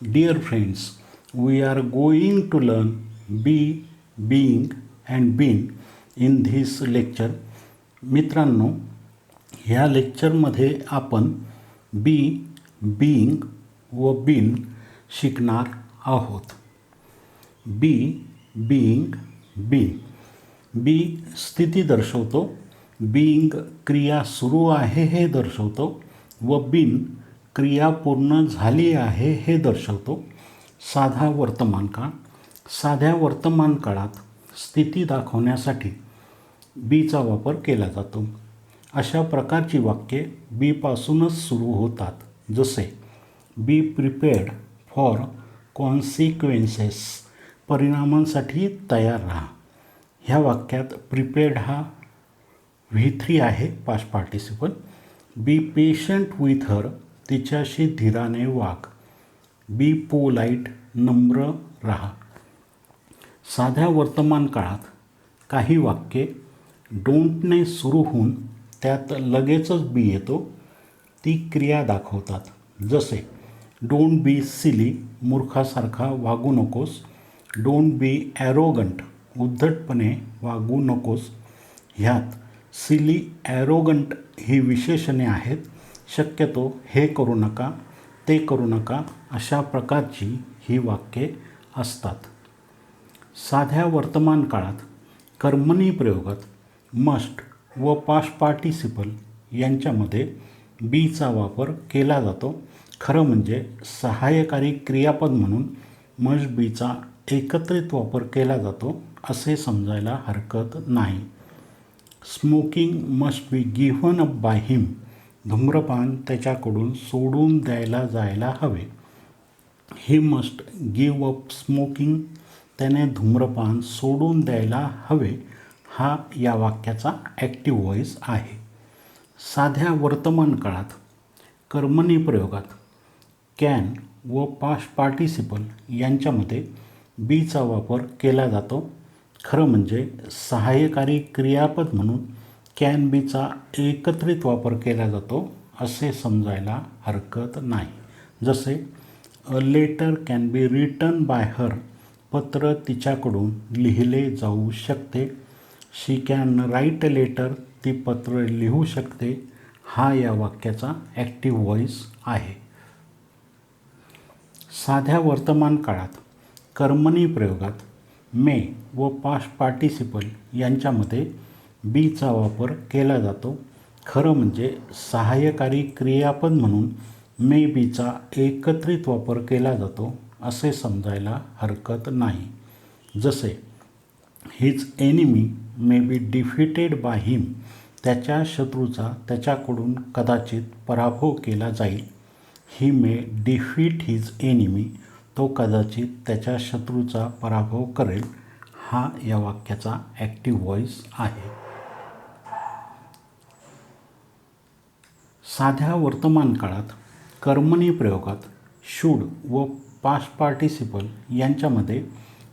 Dear friends, we are going to learn be, being and been in this lecture. मित्रांनो, ह्या लेक्चरमध्ये आपण बी, being व बीन शिकणार आहोत. बी, बीइंग, बीन. बी स्थिती दर्शवतो, बीइंग क्रिया सुरू आहे हे दर्शवतो व बीन क्रिया पूर्ण झाली आहे हे दर्शवतो. साधा वर्तमान काळ. साध्या वर्तमान काळात स्थिती दाखवण्यासाठी बीचा वापर केला जातो. अशा प्रकारची वाक्ये बीपासूनच सुरू होतात. जसे बी प्रिपेअर्ड फॉर कॉन्सिक्वेन्सेस. परिणामांसाठी तयार राहा. ह्या वाक्यात प्रिपेअर्ड हा V3 आहे, past participle. Be patient with her. तिच्याशी धीराने वाग. Be polite. नम्र राहा. साध्या वर्तमान काळात काही वाक्ये डोंटने सुरू होऊन त्यात लगेचच बी येतो ती क्रिया दाखवतात. जसे डोंट बी सिली. मूर्खासारखा वागू नकोस. Don't be arrogant. उद्धटपणे वागू नकोस. ह्यात सिली, ॲरोगंट ही विशेषणे आहेत. शक्यतो हे करू नका, ते करू नका अशा प्रकारची ही वाक्ये असतात. साध्या वर्तमान काळात कर्मणी प्रयोगात मस्ट व पास्ट पार्टिसिपल यांच्यामध्ये बीचा वापर केला जातो. खरं म्हणजे सहाय्यकारी क्रियापद म्हणून मस्ट बीचा एकत्रित वापर केला जातो असे समजायला हरकत नाही. Smoking must be given up by him. धूम्रपान त्याच्याकडून सोडून द्यायला जायला हवे. He must give up smoking. त्याने धूम्रपान सोडून द्यायला हवे. हा या वाक्याचा ॲक्टिव्ह व्हॉईस आहे. साध्या वर्तमान काळात कर्मणी प्रयोगात कॅन व पास्ट पार्टिसिपल यांच्यामध्ये बीचा वापर केला जातो. खरं म्हणजे सहाय्यकारी क्रियापद म्हणून कॅन बीचा एकत्रित वापर केला जातो असे समजायला हरकत नाही. जसे a letter can be written by her. पत्र तिच्याकडून लिहिले जाऊ शकते. She can write a letter. ती पत्र लिहू शकते. हा या वाक्याचा ॲक्टिव्ह व्हॉईस आहे. साध्या वर्तमान काळात कर्मणी प्रयोगात मे व पास्ट पार्टिसिपल यांच्यामध्ये बीचा वापर केला जातो. खरं म्हणजे सहाय्यकारी क्रियापद म्हणून मे बीचा एकत्रित वापर केला जातो असे समजायला हरकत नाही. जसे his enemy may be defeated by him. त्याच्या शत्रूचा त्याच्याकडून कदाचित पराभव केला जाईल. ही मे डिफीट हिज एनिमी. तो कदाचित त्याच्या शत्रूचा पराभव करेल. हा या वाक्याचा ॲक्टिव्ह व्हॉईस आहे. साध्या वर्तमान काळात कर्मणी प्रयोगात शूड व पास्ट पार्टिसिपल यांच्यामध्ये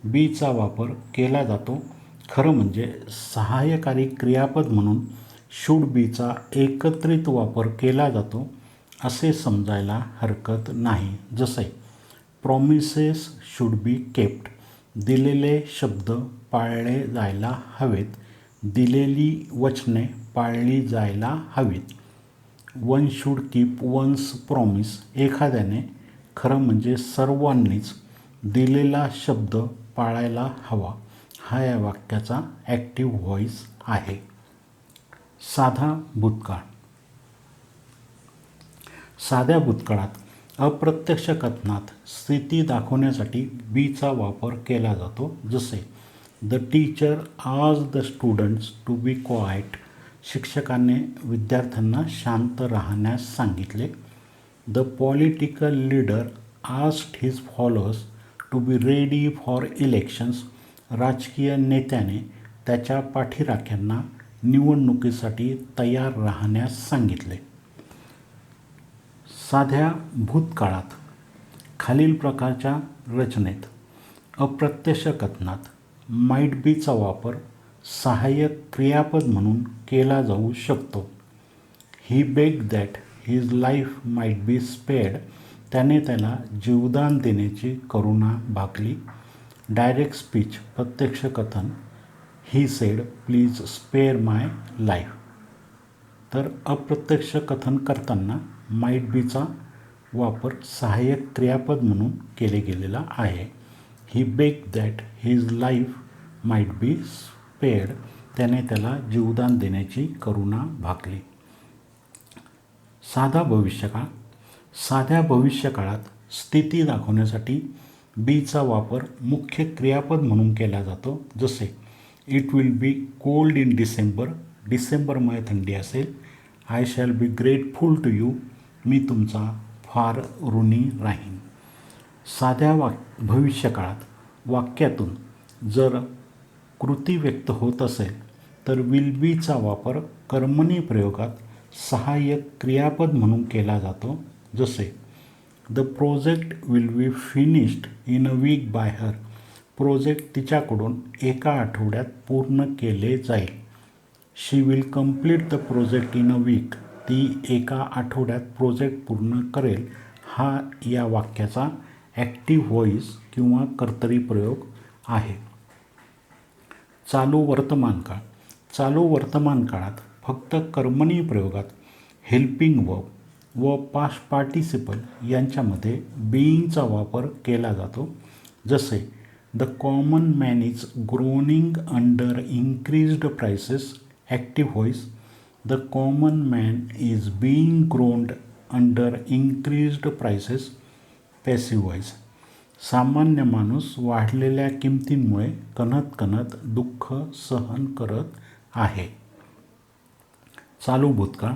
बीचा वापर केला जातो. खरं म्हणजे सहाय्यकारी क्रियापद म्हणून शूड बीचा एकत्रित वापर केला जातो असे समजायला हरकत नाही. जसे प्रॉमिसेस शूड बी केप्ट. दिलेले शब्द पाळले जायला हवेत. दिलेली वचने पाळली जायला हवीत. One should keep one's promise. एखाद्याने, खरं म्हणजे सर्वांनीच, दिलेला शब्द पाळायला हवा. हा या वाक्याचा ॲक्टिव्ह व्हॉईस आहे. साधा भूतकाळ. साध्या भूतकाळात अप्रत्यक्ष कथनात स्थिती दाखवण्यासाठी बीचा वापर केला जातो. जसे the teacher asked the students to be quiet. शिक्षकाने विद्यार्थ्यांना शांत राहण्यास सांगितले. The political leader asked his followers to be ready for elections. राजकीय नेत्याने त्याच्या पाठीराख्यांना निवडणुकीसाठी तयार राहण्यास सांगितले. साध्या भूतकाळात खालील प्रकारच्या रचनेत अप्रत्यक्ष कथनात माईट बीचा वापर सहाय्यक क्रियापद म्हणून केला जाऊ शकतो. He begged that his life might be spared. त्याने त्याला जीवदान देण्याची करुणा भागली. डायरेक्ट स्पीच प्रत्यक्ष कथन, he said please spare my life. तर अप्रत्यक्ष कथन करताना माईट बीचा वापर सहाय्यक क्रियापद म्हणून केले गेलेला आहे. He beg that his life might be spared. त्याने त्याला जीवदान देण्याची करुणा भागली. साधा भविष्यकाळ. साध्या भविष्यकाळात स्थिती दाखवण्यासाठी बीचा वापर मुख्य क्रियापद म्हणून केला जातो. जसे it will be cold in December, डिसेंबरमध्ये थंडी असेल. I shall be grateful to you, मी तुमचा फार ऋणी राहीन. साध्या भविष्यकाळात वाक्यातून जर कृती व्यक्त होत असेल तर विल बीचा वापर कर्मणी प्रयोगात सहाय्यक क्रियापद म्हणून केला जातो. जसे the project will be finished in a week by her. Project तिच्याकडून एका आठवड्यात पूर्ण केले जाईल. She will complete the project in a week. ती एका आठवड्यात प्रोजेक्ट पूर्ण करेल. हा या वाक्याचा ॲक्टिव्ह व्हॉईस किंवा कर्तरी प्रयोग आहे. चालू वर्तमान काळ. चालू वर्तमान काळात फक्त कर्मणी प्रयोगात हेल्पिंग वर्ब व पास्ट पार्टिसिपल यांच्यामध्ये बीइंगचा वापर केला जातो. जसे the common man is groaning under increased prices. Active voice the common man is being ग्रोन्ड under increased prices. Passive voice सामान्य माणूस वाढलेल्या किमतींमुळे कणत दुःख सहन करत आहे. चालू भूतकाळ.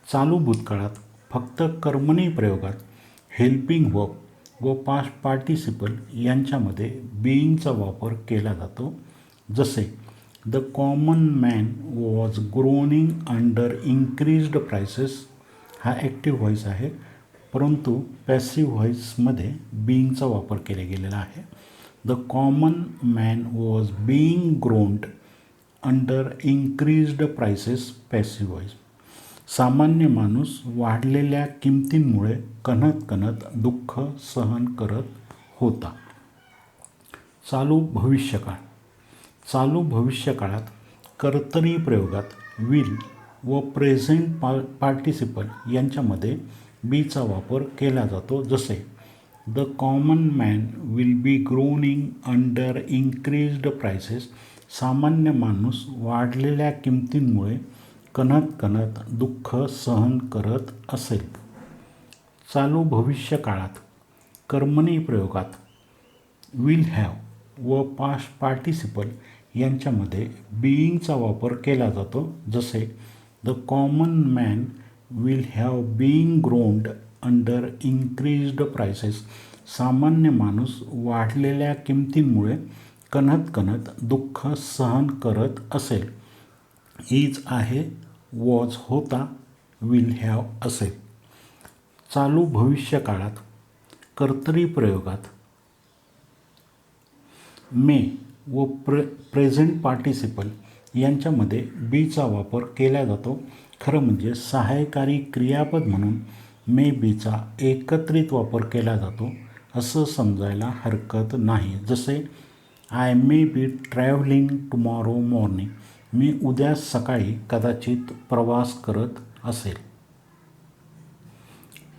चालू भूतकाळात फक्त कर्मणी प्रयोगात हेल्पिंग वर्ब व पास्ट पार्टिसिपल यांच्यामध्ये बीइंगचा वापर केला जातो. जसे the common man was groaning under increased prices. हा ॲक्टिव्ह व्हॉईस आहे, परंतु पॅसिव्ह व्हॉईसमध्ये बीइंगचा वापर केला गेलेला आहे. The common man was being ग्रोन्ड under increased prices. Passive voice सामान्य माणूस वाढलेल्या किमतींमुळे कणत दुःख सहन करत होता. चालू भविष्यकाळ. चालू भविष्यकाळात कर्तरी प्रयोगात विल व प्रेझेंट पार्टिसिपल यांच्यामध्ये बीचा वापर केला जातो. जसे the common man will be groaning under increased prices. सामान्य माणूस वाढलेल्या किमतींमुळे कणत दुःख सहन करत असेल. चालू भविष्यकाळात कर्मणी प्रयोगात विल हॅव व पास्ट पार्टिसिपल यांच्यामध्ये बीइंगचा वापर केला जातो. जसे the common man will have being ग्रोन्ड under increased prices. सामान्य माणूस वाढलेल्या किमतींमुळे कणत दुःख सहन करत असेल. इज आहे, वॉज होता, विल हॅव असेल. चालू भविष्यकाळात कर्तरी प्रयोगात मे व प्रेझेंट पार्टिसिपल यांच्यामध्ये बीचा वापर केला जातो. खरं म्हणजे सहायकारी क्रियापद म्हणून मे बीचा एकत्रित वापर केला जातो असं समजायला हरकत नाही. जसे I may be travelling tomorrow morning. मी उद्या सकाळी कदाचित प्रवास करत असेल.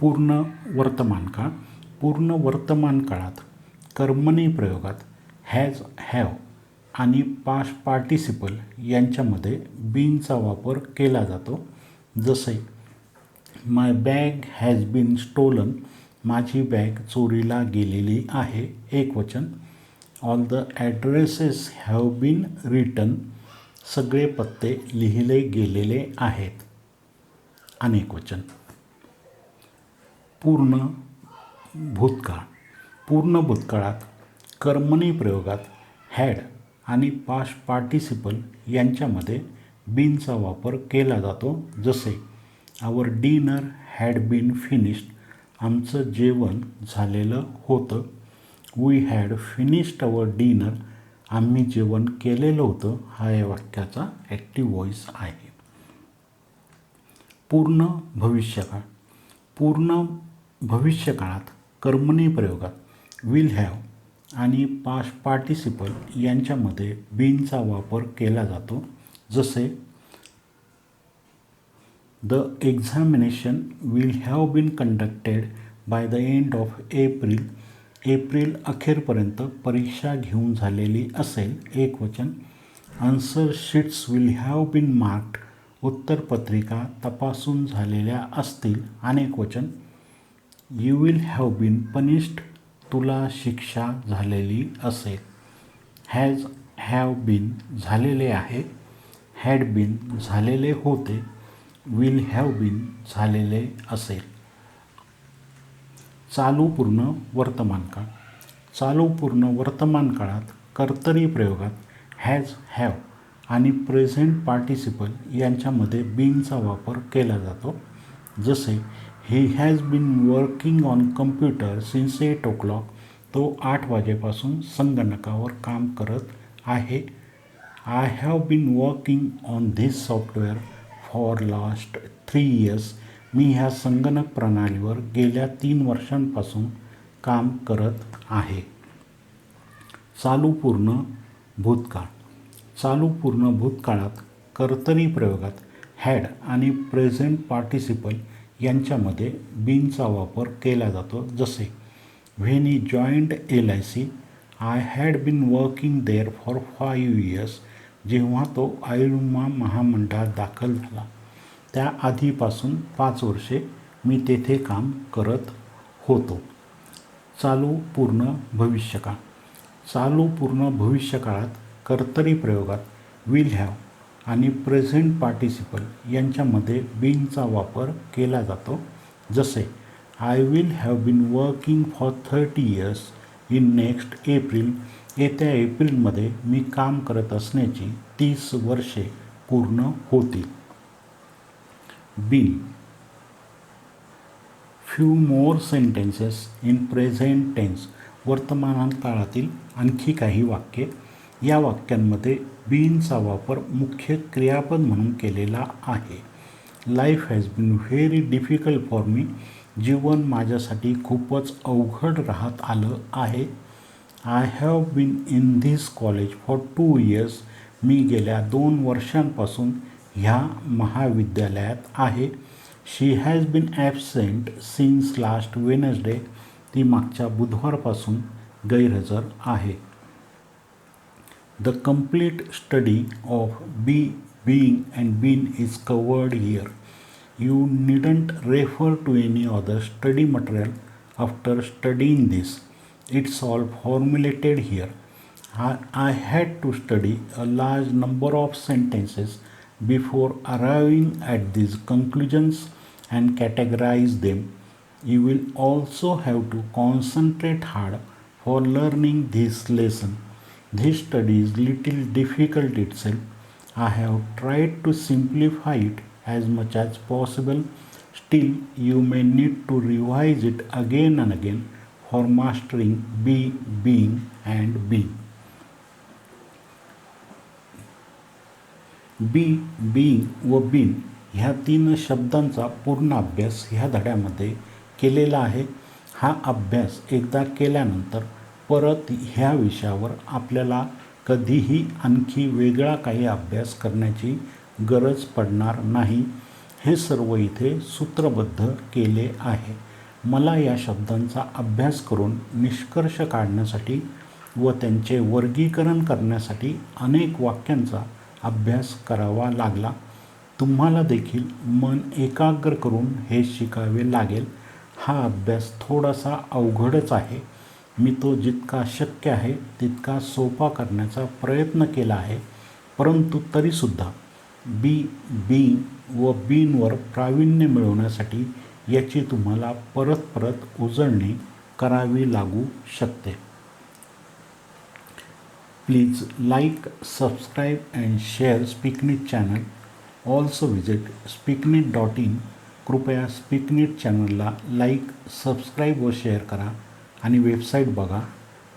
पूर्ण वर्तमान काळ. पूर्ण वर्तमान काळात कर्मणी प्रयोगात हॅज, हॅव आणि पास्ट पार्टिसिपल यांच्यामध्ये बीनचा वापर केला जातो. जसे my bag has been stolen. माझी बॅग चोरीला गेलेली आहे. एकवचन. All the addresses have been written. सगळे पत्ते लिहिले गेलेले आहेत. अनेकवचन. पूर्ण भूतकाळ. पूर्ण भूतकाळात कर्मणी प्रयोगात हॅड आणि पास्ट पार्टिसिपल यांच्यामध्ये बीनचा वापर केला जातो. जसे our dinner had been finished. आमचं जेवण झालेलं होतं. We had finished our dinner. आम्ही जेवण केलेलं होतं. हा या वाक्याचा ॲक्टिव्ह व्हॉईस आहे. पूर्ण भविष्यकाळ. पूर्ण भविष्यकाळात कर्मणी प्रयोगात विल हॅव आणि पास्ट पार्टिसिपल यांच्यामध्ये बीनचा वापर केला जातो. जसे the examination will have been conducted by the end of April. एप्रिल अखेरपर्यंत परीक्षा घेऊन झालेली असेल, एकवचन. Answer sheets will have been marked. उत्तरपत्रिका तपासून झालेल्या असतील, अनेकवचन. You will have been punished. तुला शिक्षा झालेली असेल. हॅज हॅव बीन झालेले आहे. हॅड बीन झालेले होते. विल हॅव बीन झालेले असेल. चालू पूर्ण वर्तमान काळ. चालू पूर्ण वर्तमान काळात कर्तरी प्रयोगात हॅज हॅव आणि प्रेझेंट पार्टिसिपल यांच्यामध्ये बीनचा वापर केला जातो. जसे he has been working on computer since 8 o'clock. तो 8 वाजेपासून संगणकावर काम करत आहे. I have been working on this software for last 3 years. मी ह्या संगणक प्रणालीवर गेल्या 3 वर्षांपासून काम करत आहे. चालू पूर्ण भूतकाळ. चालू पूर्ण भूतकाळात कर्तरी प्रयोगात हॅड आणि प्रेझेंट पार्टिसिपल यांच्यामध्ये बीनचा वापर केला जातो. जसे when he joined LIC, I had been working there for 5 years. जेव्हा तो आयुर्विमा महामंडळात दाखल झाला त्या आधीपासून 5 वर्षे मी तेथे काम करत होतो. चालू पूर्ण भविष्यकाळ. चालू पूर्ण भविष्यकाळात कर्तरी प्रयोगात विल हॅव आणि प्रेझेंट पार्टिसिपल यांच्यामध्ये बीनचा वापर केला जातो. जसे I will have been working for 30 years in next April. येत्या एप्रिलमध्ये मी काम करत असण्याची 30 वर्षे पूर्ण होतील. Been. Few more sentences in present tense. वर्तमान काळातील आणखी काही वाक्ये. या वाक्यांमध्ये बीनचा वापर मुख्य क्रियापद म्हणून केलेला आहे. Life has been very difficult for me. जीवन माझ्यासाठी खूपच अवघड राहत आलं आहे. I have been in this college for 2 years. मी गेल्या 2 वर्षांपासून ह्या महाविद्यालयात आहे. She has been absent since last Wednesday. ती मागच्या बुधवारपासून गैरहजर आहे. The complete study of be, being and been is covered here. You needn't refer to any other study material after studying this. It's all formulated here. I had to study a large number of sentences before arriving at these conclusions and categorize them. You will also have to concentrate hard for learning this lesson. This study is little difficult itself. I have tried to simplify it as much as possible. Still, you may need to revise it again and again for mastering be, being and being. Be, being व been ह्या 3 शब्दांचा पूर्ण अभ्यास ह्या धड्यामध्ये केलेला आहे. हा अभ्यास एकदा केल्यानंतर परत ह्या विषयावर आपल्याला कधीही आणखी वेगळा काही अभ्यास करण्याची गरज पडणार नाही. हे सर्व इथे सूत्रबद्ध केले आहे. मला या शब्दांचा अभ्यास करून निष्कर्ष काढण्यासाठी व त्यांचे वर्गीकरण करण्यासाठी अनेक वाक्यांचा अभ्यास करावा लागला. तुम्हाला देखील मन एकाग्र करून हे शिकावे लागेल. हा अभ्यास थोडासा अवघडच आहे. मी तो जितका शक्य आहे तितका सोपा करण्याचा प्रयत्न केला आहे. परंतु तरीसुद्धा बी, बीइंग व बीनवर प्रावीण्य मिळवण्यासाठी याची तुम्हाला परत परत उजळणी करावी लागू शकते. Please like, subscribe and share SpeakNet channel. Also visit speaknet.in. कृपया SpeakNet चॅनलला लाईक, सबस्क्राईब व शेअर करा आणि वेबसाईट बघा.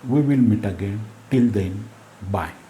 We will meet again. Till then, bye.